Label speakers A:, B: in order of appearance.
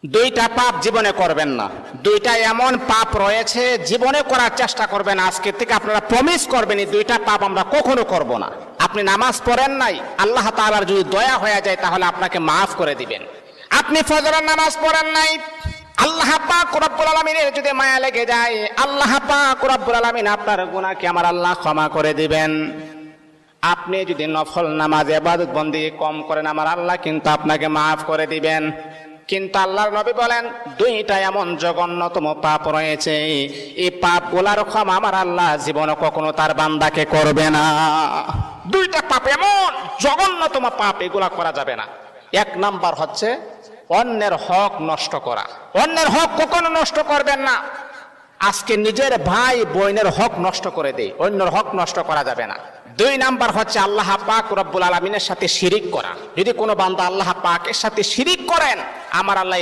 A: দুইটা পাপ জীবনে করবেন না। দুইটা এমন পাপ রয়েছে জীবনে করার চেষ্টা করবেন, আজকে থেকে আপনারা প্রমিস করবেন এই দুইটা পাপ আমরা কখনো করব না। আপনি নামাজ পড়েন নাই, আল্লাহ তাআলার যদি দয়া হয়ে যায় তাহলে আপনাকে মাফ করে দিবেন। আপনি ফজরের নামাজ পড়েন নাই, আল্লাহ পাক রব্বুল আলামিনের যদি মায়া লেগে যায়, আল্লাহ পাক রব্বুল আলামিন আপনার গুনাহকে আমার আল্লাহ ক্ষমা করে দিবেন। আপনি যদি নফল নামাজ ইবাদত বন্দেগী কম করেন, আমার আল্লাহ কিন্তু আপনাকে মাফ করে দিবেন। কিন্তু আল্লাহর নবী বলেন দুইটা এমন জঘন্যতম পাপ রয়েছে, এই পাপগুলার ক্ষমা আমার আল্লাহ জীবনে কখনো তার বান্দাকে করবে না। দুইটা পাপ এমন জঘন্যতম পাপ, এগুলা করা যাবে না। এক নাম্বার হচ্ছে অন্যের হক নষ্ট করা। অন্যের হক কখনো নষ্ট করবেন না। আজকে নিজের ভাই বোনের হক নষ্ট করে দেয়, অন্যের হক নষ্ট করা যাবে না। দুই নাম্বার হচ্ছে আল্লাহ পাক রব্বুল আলামিনের সাথে শিরিক করা। যদি কোনো বান্দা আল্লাহ পাকের সাথে শিরিক করেন, আমার আল্লাহ